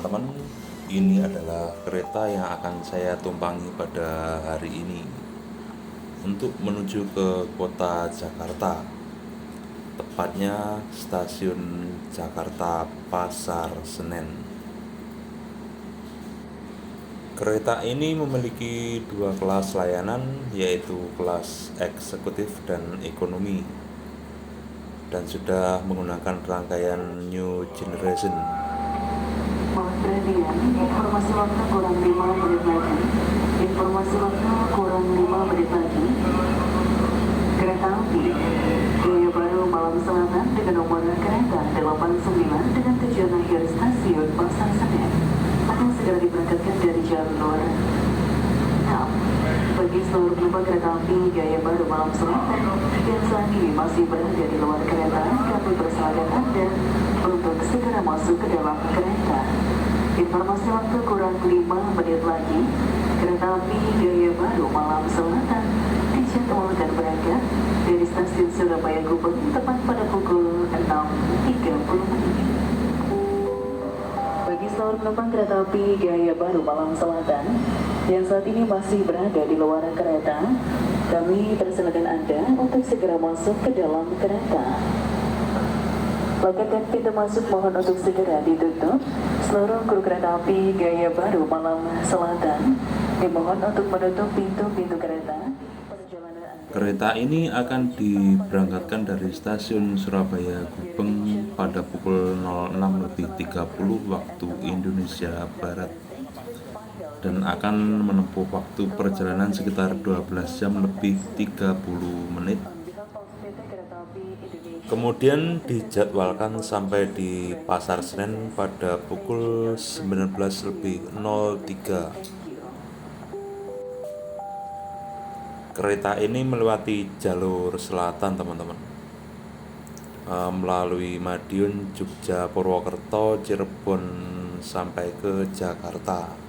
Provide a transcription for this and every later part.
teman-teman, ini adalah kereta yang akan saya tumpangi pada hari ini untuk menuju ke kota Jakarta, tepatnya stasiun Jakarta Pasar Senen. Kereta ini memiliki dua kelas layanan, yaitu kelas eksekutif dan ekonomi, dan sudah menggunakan rangkaian New Generation. Mohon perhatian, informasi waktu kurang 5 menit lagi. Informasi waktu kurang 5 menit lagi. Kereta api Gaya Baru Malam Selatan dengan nomor kereta 89 dengan tujuan akhir stasiun Pasar Senen akan segera diberangkatkan dari jalur 6. Bagi seluruh penumpang kereta api Gaya Baru Malam Selatan yang saat ini masih berada di luar kereta, kami persilakan Anda untuk segera masuk ke dalam kereta. Informasi waktu kurang 5 menit lagi, kereta api Gaya Baru Malam Selatan dijadwalkan berangkat dari stasiun Surabaya Gubeng tepat pada pukul 6.30 menit. Bagi seluruh penumpang kereta api Gaya Baru Malam Selatan yang saat ini masih berada di luar kereta, kami persilakan Anda untuk segera masuk ke dalam kereta. Loket dan pintu masuk mohon untuk segera ditutup. Seluruh kru kereta api Gaya Baru Malam Selatan dimohon untuk menutup pintu-pintu kereta. Kereta ini akan diberangkatkan dari stasiun Surabaya Gubeng pada pukul 06.30 waktu Indonesia Barat dan akan menempuh waktu perjalanan sekitar 12 jam lebih 30 menit. Kemudian dijadwalkan sampai di Pasar Senen pada pukul 19.03. Kereta ini melewati jalur selatan, teman-teman, melalui Madiun, Jogja, Purwokerto, Cirebon sampai ke Jakarta.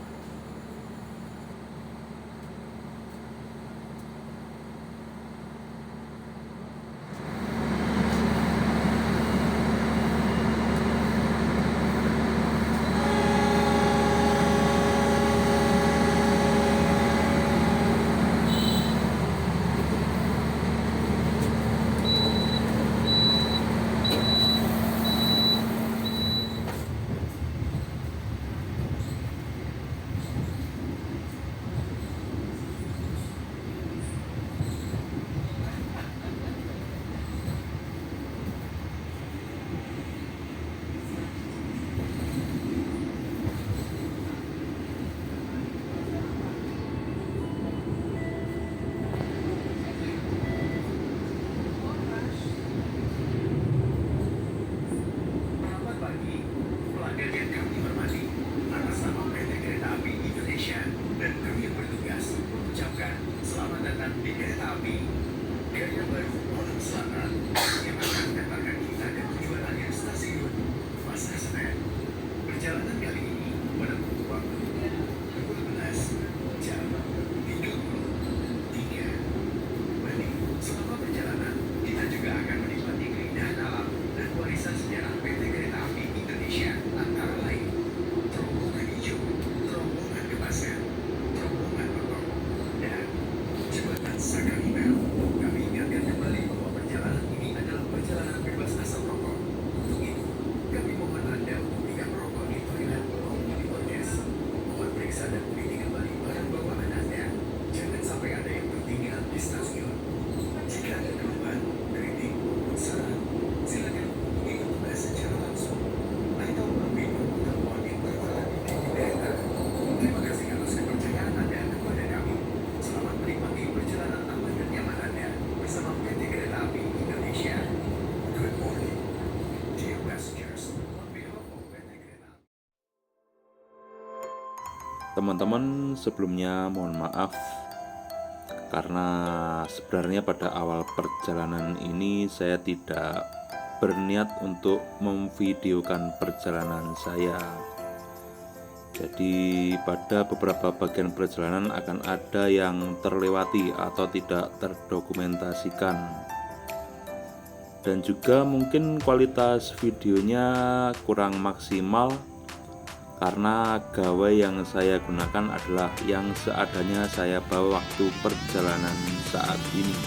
Teman-teman, sebelumnya mohon maaf karena sebenarnya pada awal perjalanan ini saya tidak berniat untuk memvideokan perjalanan saya. Jadi pada beberapa bagian perjalanan akan ada yang terlewati atau tidak terdokumentasikan, dan juga mungkin kualitas videonya kurang maksimal karena gawai yang saya gunakan adalah yang seadanya saya bawa waktu perjalanan saat ini.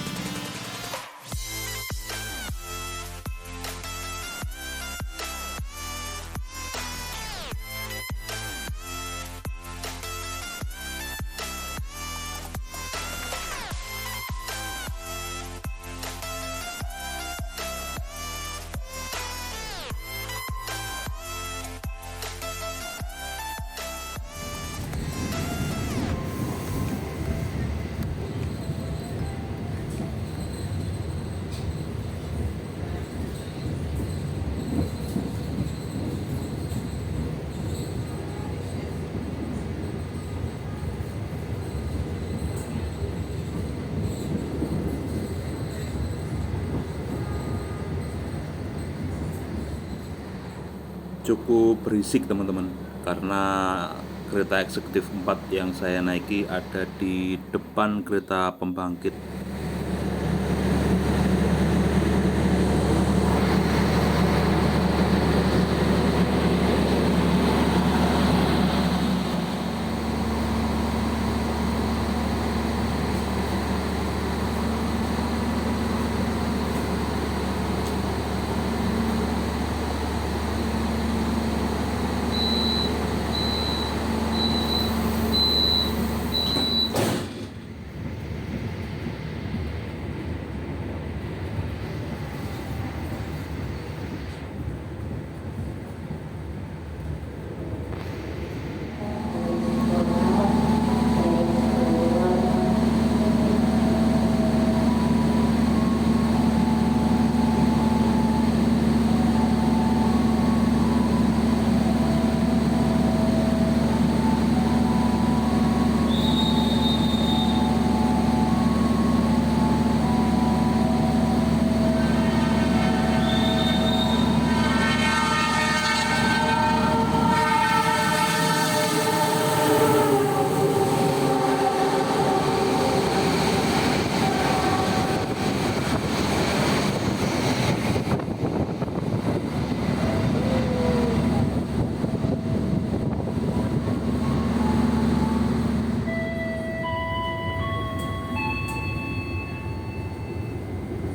Cukup berisik teman-teman, karena kereta eksekutif 4 yang saya naiki ada di depan kereta pembangkit.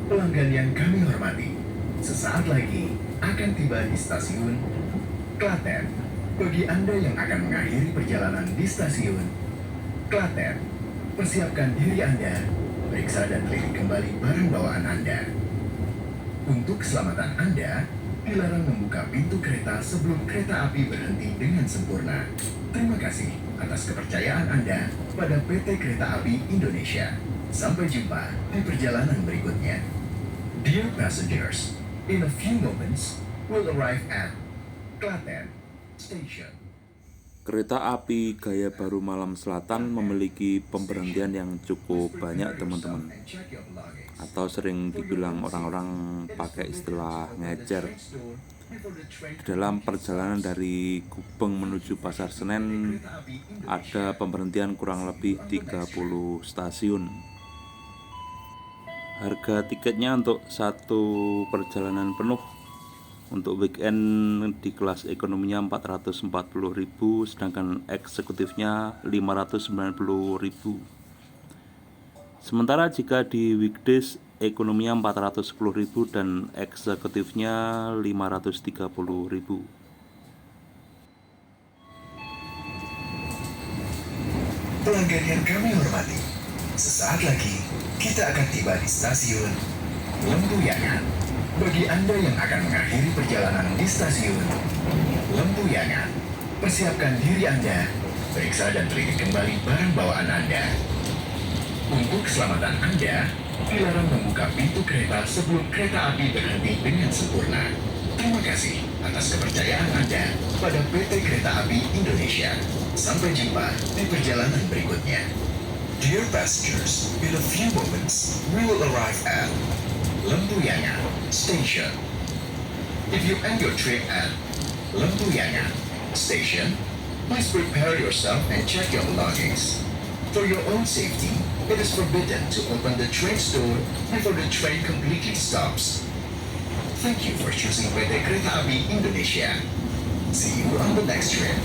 Pelanggan yang kami hormati, sesaat lagi akan tiba di stasiun Klaten. Bagi Anda yang akan mengakhiri perjalanan di stasiun Klaten, persiapkan diri Anda, periksa dan teliti kembali barang bawaan Anda. Untuk keselamatan Anda, dilarang membuka pintu kereta sebelum kereta api berhenti dengan sempurna. Terima kasih atas kepercayaan Anda pada PT Kereta Api Indonesia. Sampai jumpa di perjalanan berikutnya. Dear passengers, in a few moments, we'll arrive at Klaten Station. Kereta api gaya baru Malam Selatan memiliki pemberhentian yang cukup banyak teman-teman, atau sering dibilang orang-orang pakai istilah ngecer. Dalam perjalanan dari Gubeng menuju Pasar Senen ada pemberhentian kurang lebih 30 stasiun. Harga tiketnya untuk satu perjalanan penuh untuk weekend di kelas ekonominya 440.000, sedangkan eksekutifnya 590.000. Sementara jika di weekdays ekonominya 410.000 dan eksekutifnya 530.000. Pelanggan yang kami hormati, sesaat lagi kita akan tiba di stasiun Lempuyangan. Bagi Anda yang akan mengakhiri perjalanan di stasiun Lempuyangan, persiapkan diri Anda, periksa dan teliti kembali barang bawaan Anda. Untuk keselamatan Anda, dilarang membuka pintu kereta sebelum kereta api berhenti dengan sempurna. Terima kasih atas kepercayaan Anda pada PT Kereta Api Indonesia. Sampai jumpa di perjalanan berikutnya. Dear passengers, in a few moments, we will arrive at Lempuyangan Station. If you end your trip at Lempuyangan Station, please prepare yourself and check your belongings. For your own safety, it is forbidden to open the train door before the train completely stops. Thank you for choosing PT Kereta Api Indonesia. See you on the next trip.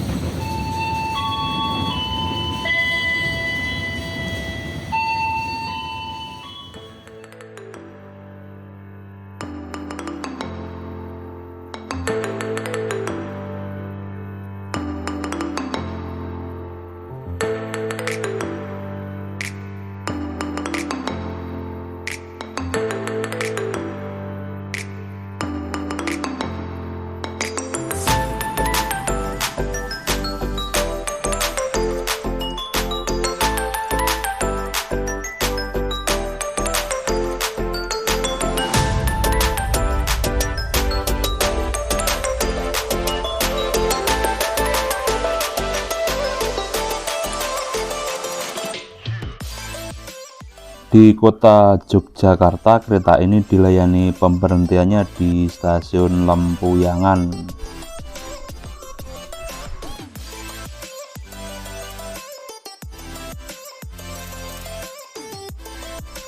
Di kota Yogyakarta, kereta ini dilayani pemberhentiannya di stasiun Lempuyangan.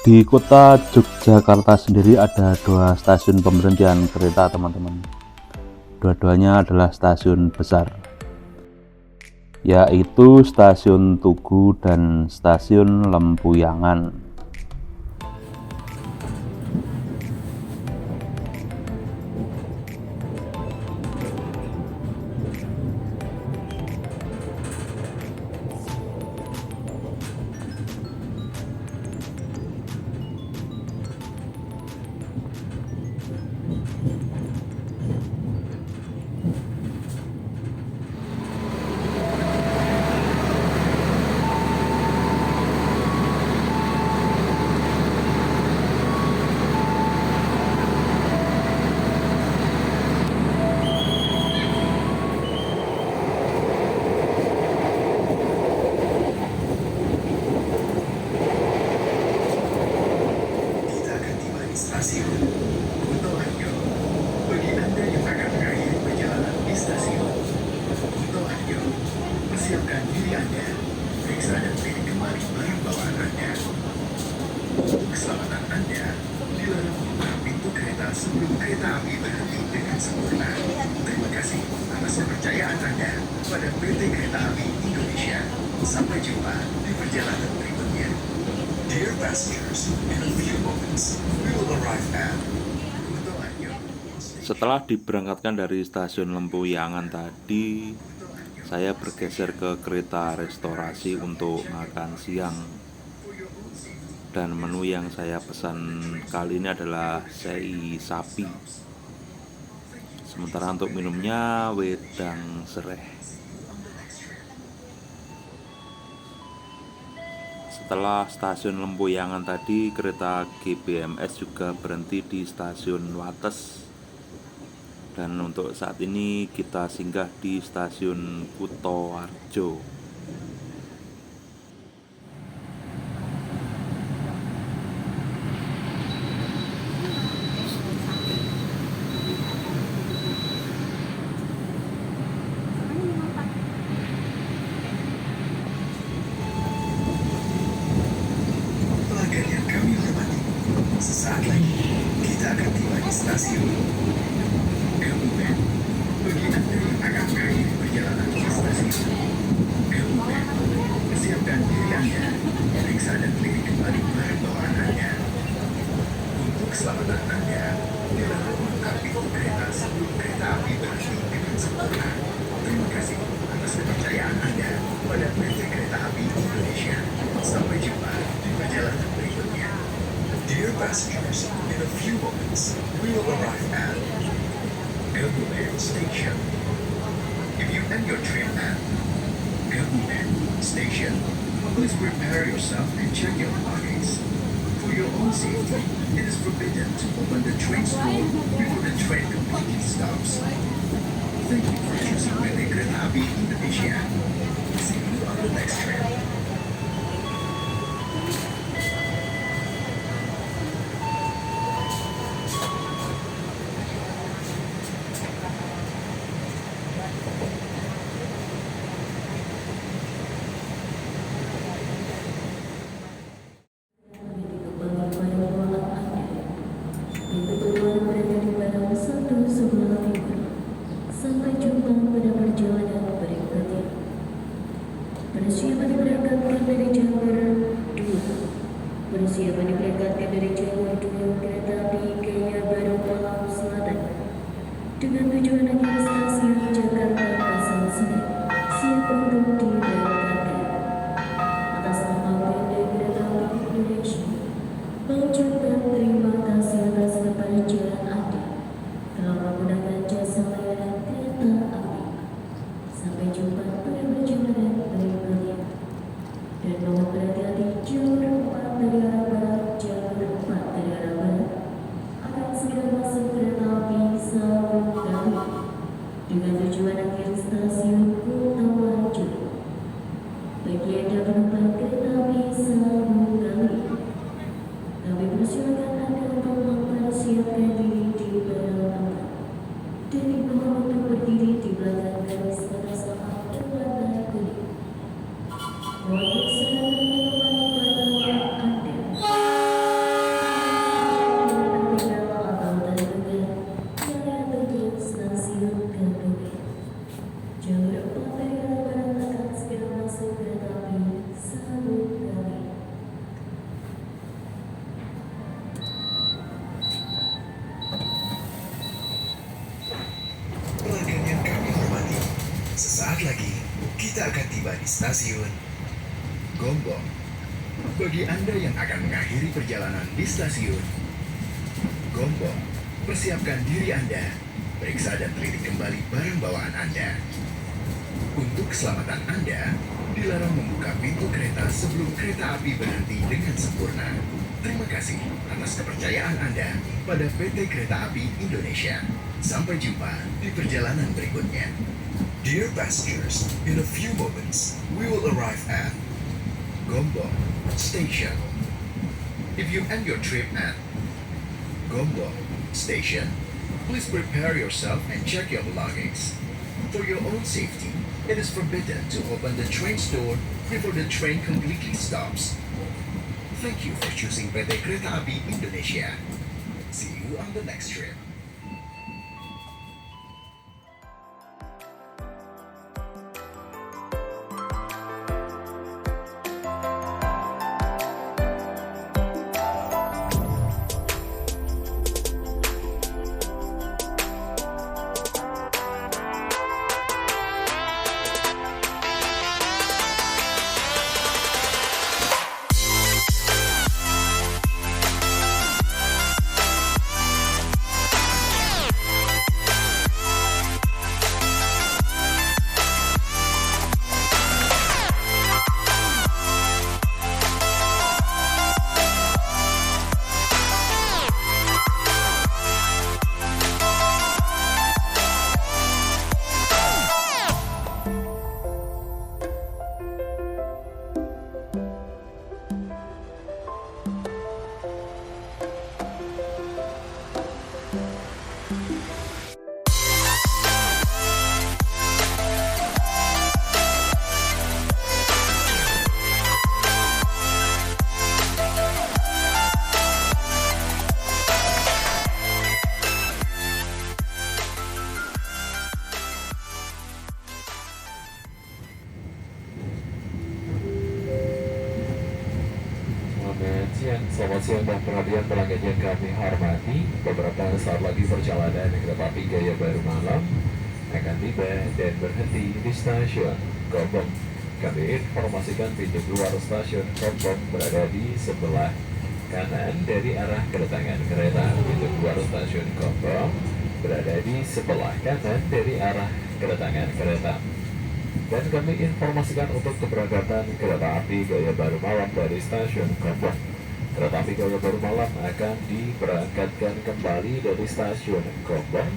Di kota Yogyakarta sendiri ada 2 stasiun pemberhentian kereta, teman-teman. Dua-duanya adalah stasiun besar, yaitu Stasiun Tugu dan Stasiun Lempuyangan. Kita akan tiba di stasiun Kuto Arjo. Bagi Anda yang akan mengakhiri perjalanan di stasiun Kuto Arjo, persiapkan diri Anda, periksa dan pilih kembali barang bawaan Anda. Untuk keselamatan Anda, dilarang membuka pintu kereta sebelum kereta api berhenti dengan sempurna. Terima kasih atas kepercayaan Anda pada PT Kereta Api Indonesia. Sampai jumpa di perjalanan berikutnya. Dear passengers, in a few moments, we will arrive at Kuto Arjo. Setelah diberangkatkan dari stasiun Lempuyangan tadi, saya bergeser ke kereta restorasi untuk makan siang. Dan menu yang saya pesan kali ini adalah sei sapi. Sementara untuk minumnya wedang sereh. Setelah stasiun Lempuyangan tadi, kereta GBMS juga berhenti di stasiun Wates. Dan untuk saat ini kita singgah di stasiun Kuto Arjo. Pelanggan yang kami hormati, sesaat lagi kita akan tiba di stasiun Kabupaten. Bagi Anda yang akan mengakhiri perjalanan di stasiun Kabupaten, persiapkan diri Anda, periksa dan pilih kembali barang bawaan Anda. Untuk keselamatan Anda, dilarang membuka pintu kereta sebelum kereta api berhenti dengan sempurna. Terima kasih atas kepercayaan Anda pada PT Kereta Api Indonesia. Sampai jumpa di perjalanan berikutnya. Dear passengers, in a few moments, we will arrive at Kabupaten Station. If you end your trip at Kabupaten Station, please prepare yourself and check your luggage. For your own safety, it is forbidden to open the train door before the train completely stops. Thank you for choosing PT Kereta Api Indonesia. See you on the next trip. Sampai jumpa pada perjalanan berikutnya. Persiapan berangkat Silakan Anda untuk mempersiapkan diri di belakang dan dibawa untuk berdiri di belakang garis batas kapal berwarna kuning. Mohon bersabar mengenai Anda. Tertinggal atau terduga yang menuju stasiun Gambir. Jalur material barang akan segera masuk kereta api sambut kami. Pelanggan yang kami hormati, sesaat lagi kita akan tiba di stasiun Gombong. Bagi Anda yang akan mengakhiri perjalanan di stasiun Gombong, persiapkan diri Anda, periksa dan teliti kembali barang bawaan Anda. Untuk keselamatan Anda, dilarang membuka pintu kereta sebelum kereta api berhenti dengan sempurna. Terima kasih atas kepercayaan Anda pada PT Kereta Api Indonesia. Sampai jumpa di perjalanan berikutnya. Dear passengers, in a few moments, we will arrive at Gombong Station. If you end your trip at Gombong Station, please prepare yourself and check your belongings. For your own safety, it is forbidden to open the train's door before the train completely stops. Thank you for choosing PT Kereta Api Indonesia. See you on the next trip. Selamat siang dan perhatian pelanggan yang kami hormati. Beberapa saat lagi perjalanan kereta api Gaya Baru Malam akan tiba dan berhenti di stasiun Gombong. Kami informasikan pintu keluar stasiun Gombong berada di sebelah kanan dari arah kedatangan kereta. Pintu keluar stasiun Gombong berada di sebelah kanan dari arah kedatangan kereta. Dan kami informasikan untuk keberangkatan kereta api Gaya Baru Malam dari stasiun Gombong. Kereta api Gaya Baru Malam akan diberangkatkan kembali dari stasiun Gombong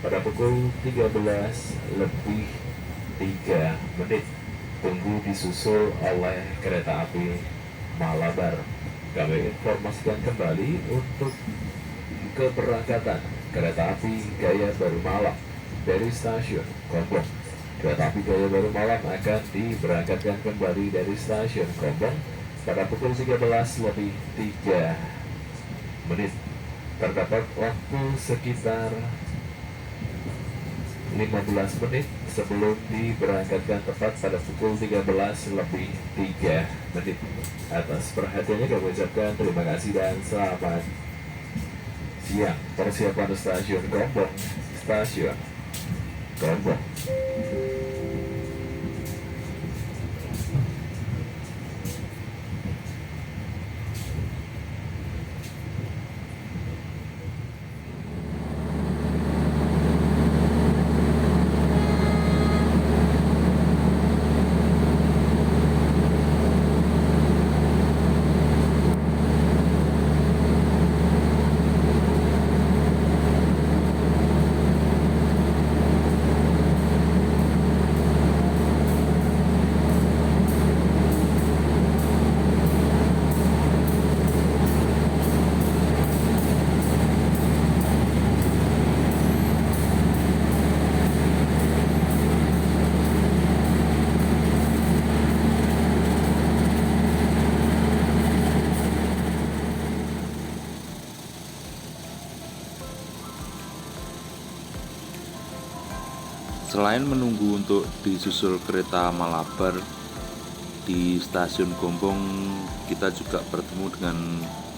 pada pukul 13:03. Tunggu disusul oleh kereta api Malabar. Kami informasikan kembali untuk keberangkatan kereta api Gaya Baru Malam dari stasiun Gombong. Kereta api Gaya Baru Malam akan diberangkatkan kembali dari stasiun Gombong pada pukul 13:03. Terdapat waktu sekitar 15 menit sebelum diberangkatkan tepat pada pukul 13:03. Atas perhatiannya kami ucapkan terima kasih dan selamat siang. Persiapan stasiun Gombong. Stasiun Gombong. Selain menunggu untuk disusul kereta Malabar di stasiun Gombong, kita juga bertemu dengan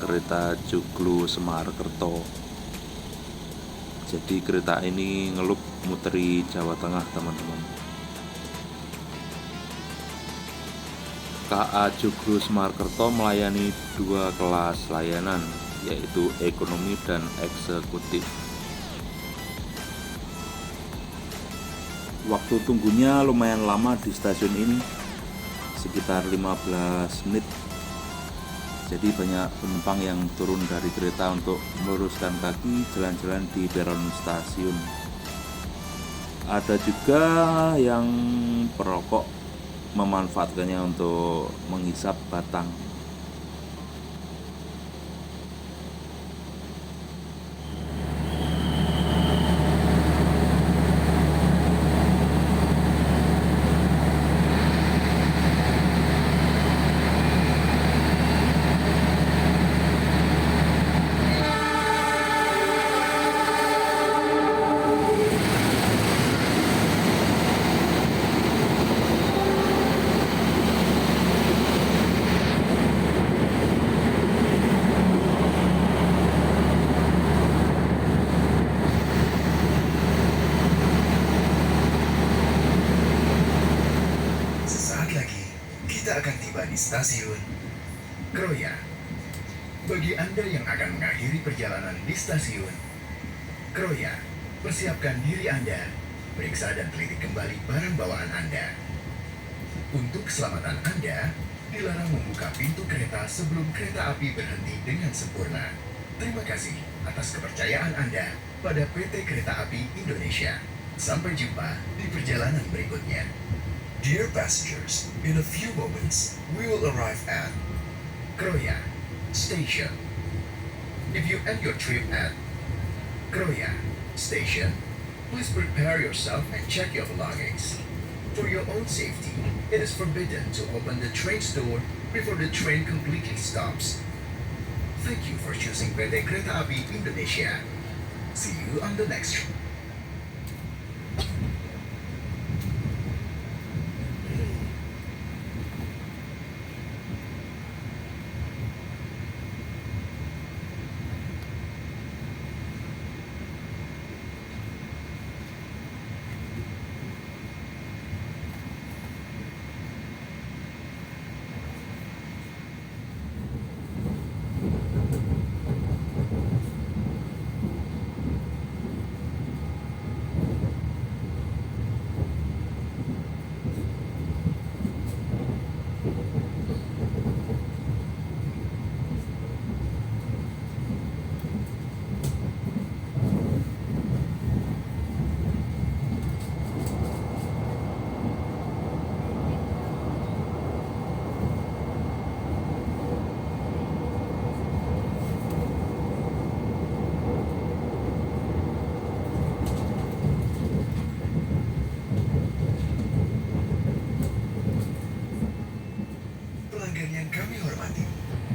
kereta Joglo Semarkerto. Jadi kereta ini ngelup muteri Jawa Tengah, teman-teman. KA Joglo Semarkerto melayani 2 kelas layanan, yaitu ekonomi dan eksekutif. Waktu tunggunya lumayan lama di stasiun ini, sekitar 15 menit. Jadi banyak penumpang yang turun dari kereta untuk meluruskan kaki jalan-jalan di peron stasiun. Ada juga yang perokok memanfaatkannya untuk menghisap batang. Kita akan tiba di stasiun Kroya. Bagi Anda yang akan mengakhiri perjalanan di stasiun Kroya, persiapkan diri Anda, periksa dan teliti kembali barang bawaan Anda. Untuk keselamatan Anda, dilarang membuka pintu kereta sebelum kereta api berhenti dengan sempurna. Terima kasih atas kepercayaan Anda pada PT Kereta Api Indonesia. Sampai jumpa di perjalanan berikutnya. Dear passengers, in a few moments, we will arrive at Kroya Station. If you end your trip at Kroya Station, please prepare yourself and check your belongings. For your own safety, it is forbidden to open the train's door before the train completely stops. Thank you for choosing PT Kereta Api Indonesia. See you on the next trip.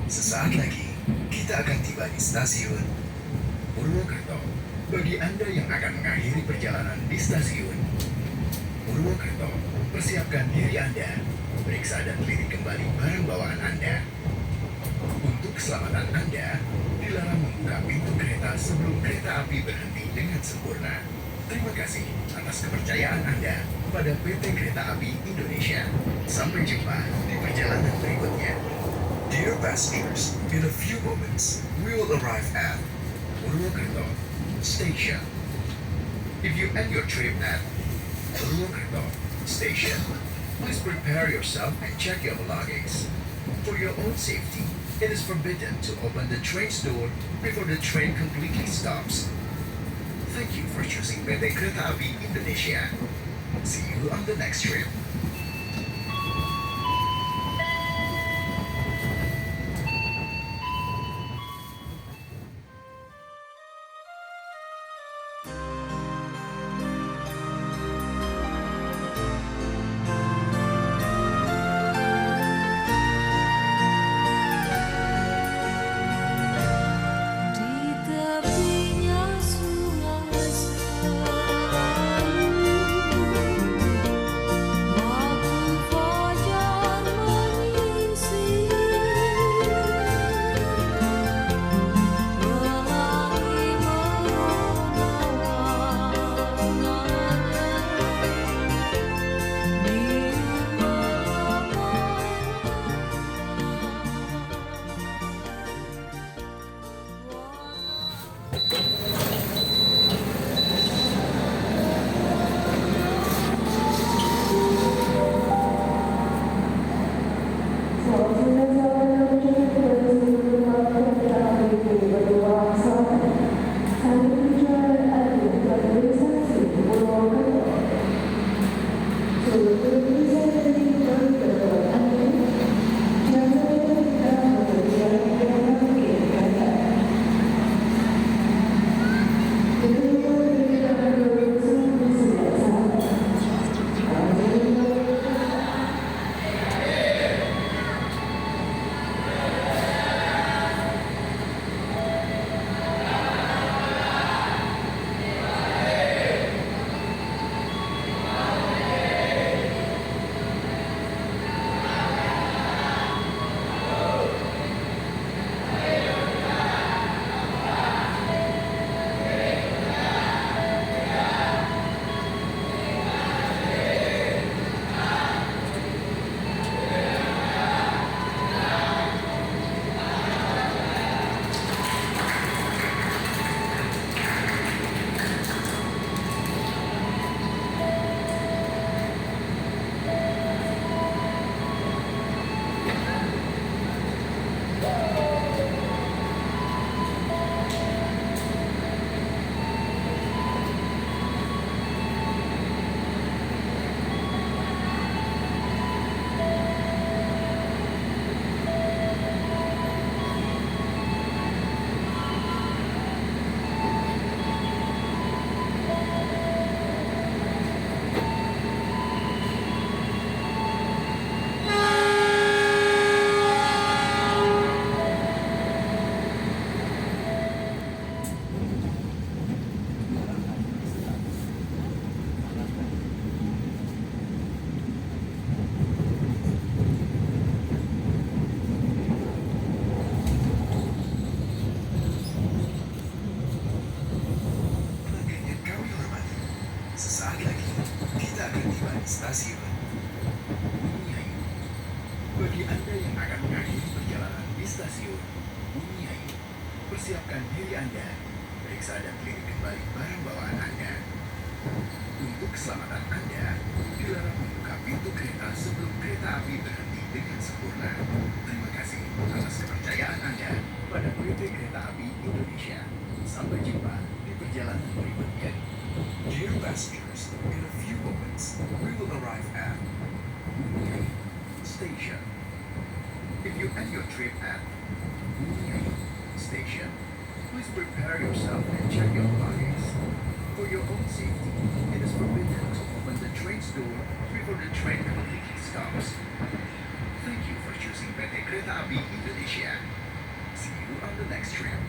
Sesaat lagi, kita akan tiba di stasiun Purwokerto. Bagi Anda yang akan mengakhiri perjalanan di stasiun Purwokerto, persiapkan diri Anda, periksa dan teliti kembali barang bawaan Anda. Untuk keselamatan Anda, dilarang membuka pintu kereta sebelum kereta api berhenti dengan sempurna. Terima kasih atas kepercayaan Anda pada PT Kereta Api Indonesia. Sampai jumpa di perjalanan berikutnya. Dear passengers, in a few moments, we will arrive at Purwokerto Station. If you end your trip at Purwokerto Station, please prepare yourself and check your belongings. For your own safety, it is forbidden to open the train's door before the train completely stops. Thank you for choosing PT Kereta Api Indonesia. See you on the next trip. Di tepinya sungai besar akan tiba di stasiun Bumiayu. Bagi Anda yang akan mengakhiri perjalanan di stasiun Bumiayu, persiapkan diri Anda, periksa dan lirik kembali barang bawaan Anda. Untuk keselamatan Anda, dilarang membuka pintu kereta sebelum kereta api berhenti dengan sempurna. Terima kasih atas kepercayaan Anda pada PT Kereta Api Indonesia. Sampai jumpa di perjalanan berikutnya. Dear passengers, in a few moments, we will arrive at Bumiayu Station. If you end your trip at Bumiayu Station, please prepare yourself and check your luggage. For your own safety, it is forbidden to open the train's door before the train completely stops. Thank you for choosing PT Kereta Api Indonesia. See you on the next trip.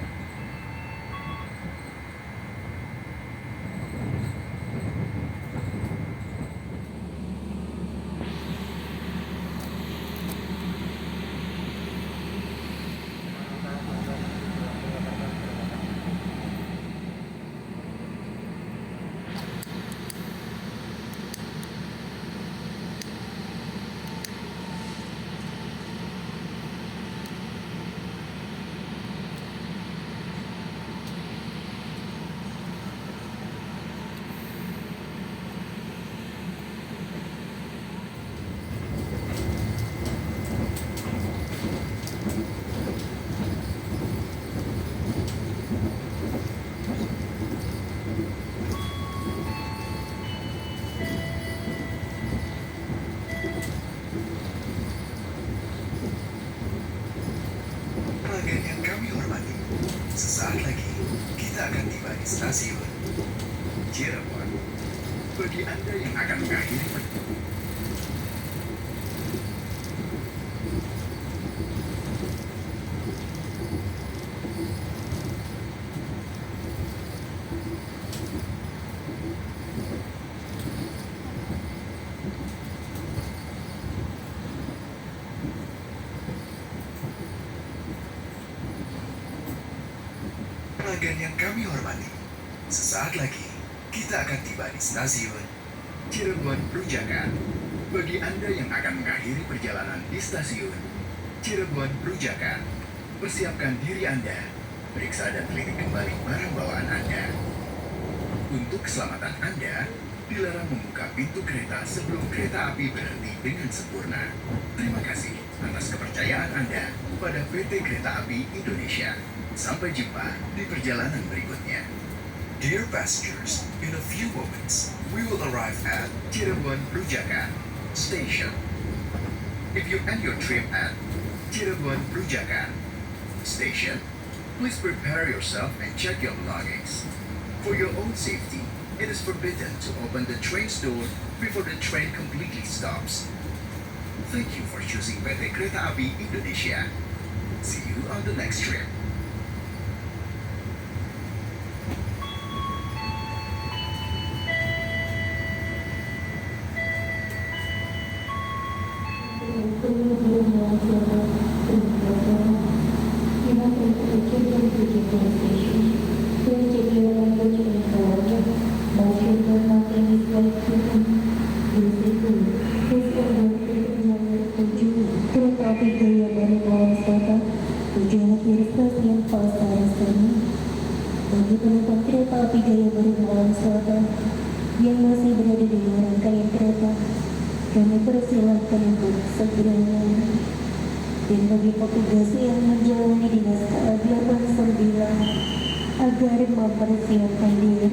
Pelanggan yang kami hormati, sesaat lagi kita akan tiba di stasiun Cirebon. Bagi Anda yang akan mengakhiri pelanggan yang kami hormati, sesaat lagi kita akan tiba di stasiun Cirebon Rujakan. Bagi Anda yang akan mengakhiri perjalanan di stasiun Cirebon Rujakan, persiapkan diri Anda, periksa dan lirik kembali barang bawaan Anda. Untuk keselamatan Anda, dilarang membuka pintu kereta sebelum kereta api berhenti dengan sempurna. Terima kasih atas kepercayaan Anda pada PT Kereta Api Indonesia. Sampai jumpa di perjalanan berikutnya. Dear passengers, in a few moments, we will arrive at Cirebon Rujakan Station. If you end your trip at Cirebon Rujakan Station, please prepare yourself and check your belongings. For your own safety, it is forbidden to open the train's door before the train completely stops. Thank you for choosing PT Kereta Api Indonesia. See you on the next trip. Kereta api Gaya Baru Malam Selatan tujuan akhir stasiun Pasar Seni. Bagi penumpang kereta api Gaya Baru Malam Selatan yang masih berada di luar rangkaian kereta, kami persilahkan untuk segera naik. Dan bagi petugas yang menjalani dinas KA89 agar mempersiapkan diri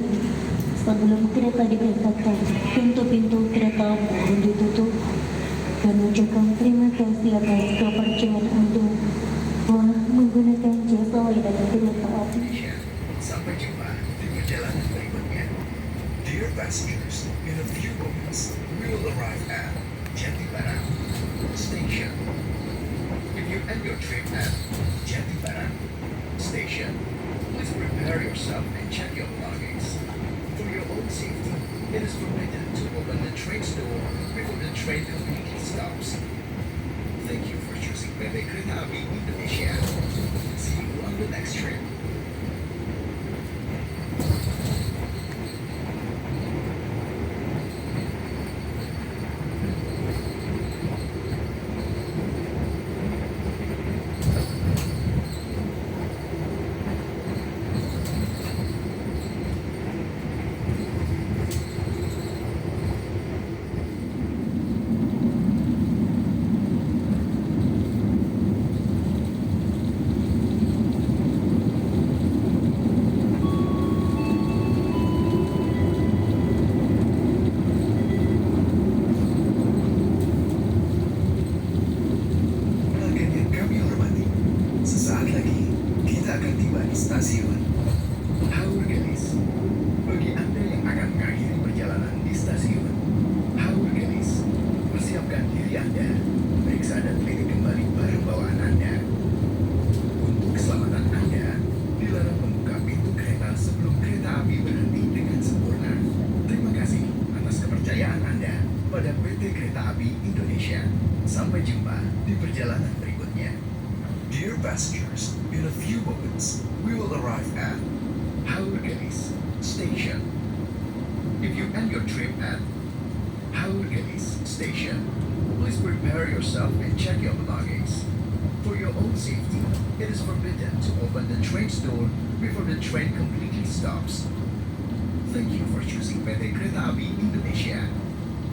sebelum kereta diberangkatkan, pintu-pintu kereta mohon ditutup. Kami ucapkan terima kasih atas kepercayaan Anda telah menggunakan jasa layanan kereta api. Sampai jumpa di perjalanan berikutnya. Dear passengers, in a few moments, we will arrive at Jatibarang Station. If you end your trip at Jatibarang Station, please prepare yourself and check your belongings. For your own safety, it is forbidden to open the train's door before the train completely stops. Thank you for choosing PT Kereta Api Indonesia. See you on the next trip. stasiun Haur Gelis. Bagi Anda yang akan mengakhiri perjalanan di stasiun Haur Gelis, persiapkan diri Anda, periksa dan teliti kembali barang bawaan Anda. Untuk keselamatan Anda, dilarang membuka pintu kereta sebelum kereta api berhenti dengan sempurna. Terima kasih atas kepercayaan Anda pada PT Kereta Api Indonesia. Sampai jumpa di perjalanan berikutnya. Dear passengers, in a few moments, we will arrive at Haur Gelis Station. If you end your trip at Haur Gelis Station, please prepare yourself and check your belongings. For your own safety, it is forbidden to open the train's door before the train completely stops. Thank you for choosing PT Kereta Api Indonesia.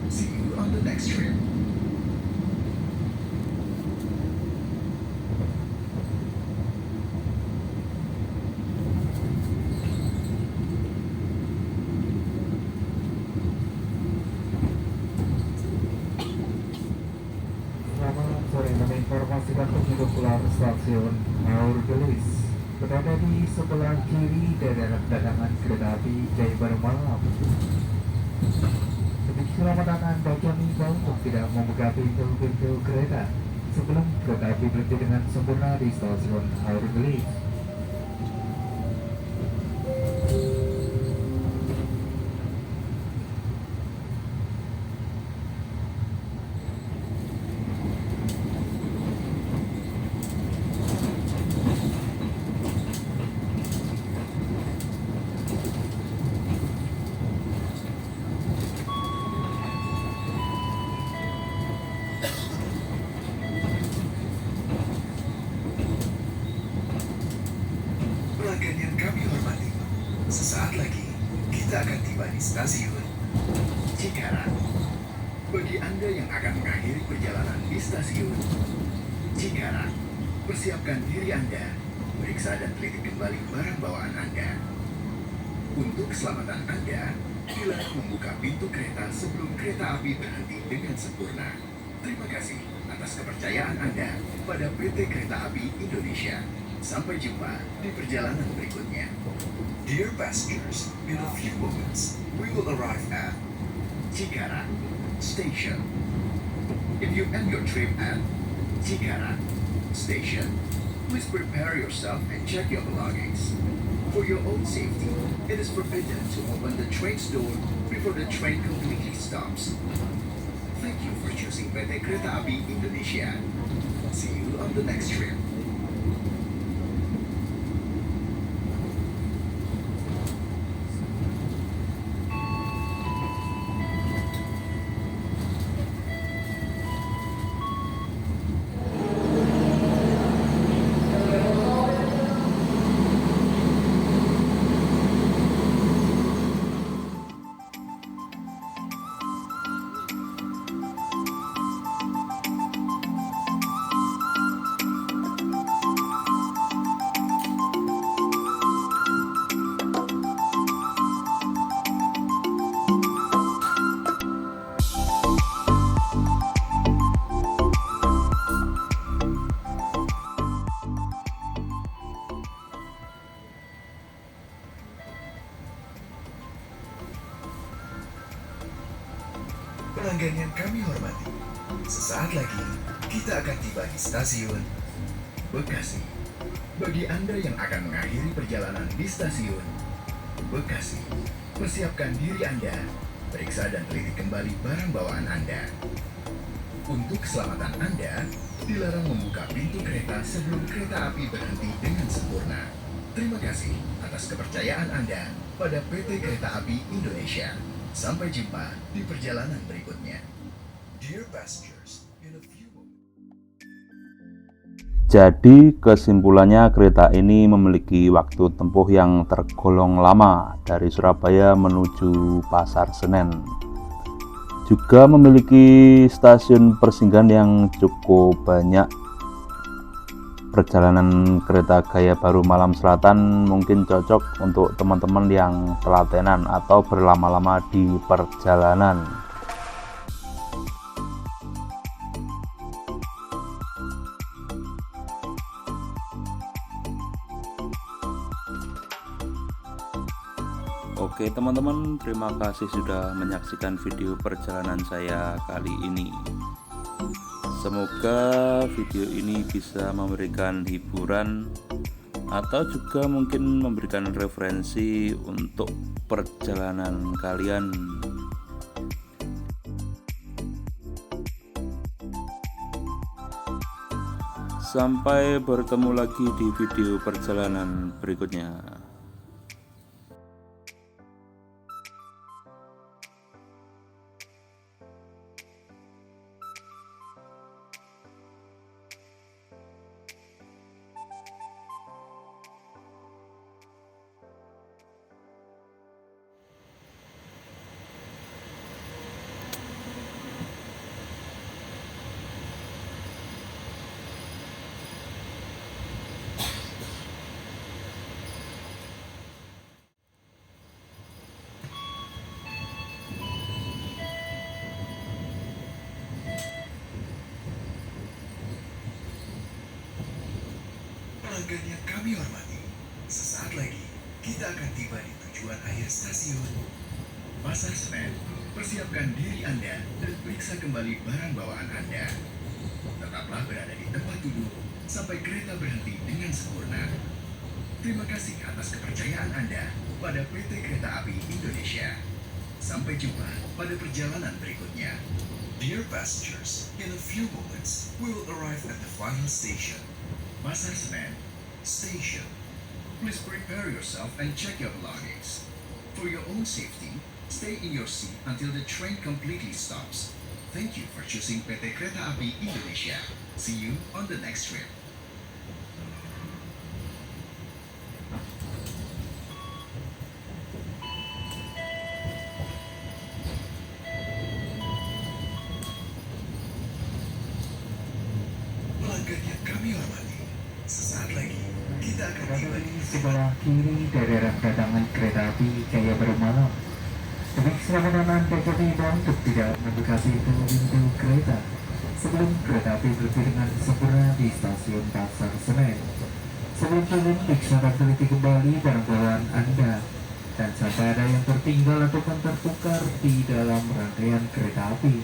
See you on the next trip. Selamat sore, menginformasikan penumpang pulang stasiun Haur Gelis berada di sebelah kiri dari arah kedatangan kereta api Jaya Baru Malam. Demi keselamatan Anda, kami himbau untuk tidak membuka pintu-pintu kereta sebelum kereta api berhenti dengan sempurna di stasiun Haur Gelis. Pelanggan yang kami hormati, sesaat lagi kita akan tiba di stasiun Cikarang. Bagi Anda yang akan mengakhiri perjalanan di stasiun Cikarang, persiapkan diri Anda, periksa dan teliti kembali barang bawaan Anda. Untuk keselamatan Anda, dilarang membuka pintu kereta sebelum kereta api berhenti dengan sempurna. Terima kasih atas kepercayaan Anda pada PT Kereta Api Indonesia. Sampai jumpa di perjalanan berikutnya. Dear passengers, in a few moments, we will arrive at Cikarang Station. If you end your trip at Cikarang Station, please prepare yourself and check your belongings. For your own safety, it is forbidden to open the train's door before the train completely stops. Thank you for choosing PT Kereta Api Indonesia. See you on the next trip. Pelanggan yang kami hormati, sesaat lagi kita akan tiba di stasiun Bekasi. Bagi Anda yang akan mengakhiri perjalanan di stasiun Bekasi, persiapkan diri Anda, periksa dan teliti kembali barang bawaan Anda. Untuk keselamatan Anda, dilarang membuka pintu kereta sebelum kereta api berhenti dengan sempurna. Terima kasih atas kepercayaan Anda pada PT Kereta Api Indonesia. Sampai jumpa di perjalanan berikutnya. Dear passengers, in a few moments. Jadi kesimpulannya kereta ini memiliki waktu tempuh yang tergolong lama dari Surabaya menuju Pasar Senen. Juga memiliki stasiun persinggahan yang cukup banyak. Perjalanan kereta Gaya Baru Malam Selatan mungkin cocok untuk teman-teman yang telatenan atau berlama-lama di perjalanan. Oke teman-teman, terima kasih sudah menyaksikan video perjalanan saya kali ini. Semoga video ini bisa memberikan hiburan atau juga mungkin memberikan referensi untuk perjalanan kalian. Sampai bertemu lagi di video perjalanan berikutnya. Pelanggan yang kami hormati, sesaat lagi kita akan tiba di tujuan akhir stasiun Pasar Senen. Persiapkan diri Anda dan periksa kembali barang bawaan Anda. Tetaplah berada di tempat duduk sampai kereta berhenti dengan sempurna. Terima kasih atas kepercayaan Anda pada PT Kereta Api Indonesia. Sampai jumpa pada perjalanan berikutnya. Dear passengers, in a few moments we will arrive at the final station, Pasar Senen Station. Please prepare yourself and check your belongings. For your own safety, stay in your seat until the train completely stops. Thank you for choosing PT Kereta Api Indonesia. See you on the next trip. Pelanggan yang kami hormati, sesaat lagi kita akan tiba di sebelah kiri dari rem datangan kereta api Jaya Baru Malam. Demi keselamatan Anda tertiba untuk tidak mendekati pintu kereta sebelum kereta api berhenti dengan sempurna di stasiun Pasar Senen. Sebelum turun, periksa dan teliti kembali barang bawaan Anda dan sampai ada yang tertinggal ataupun tertukar di dalam rangkaian kereta api.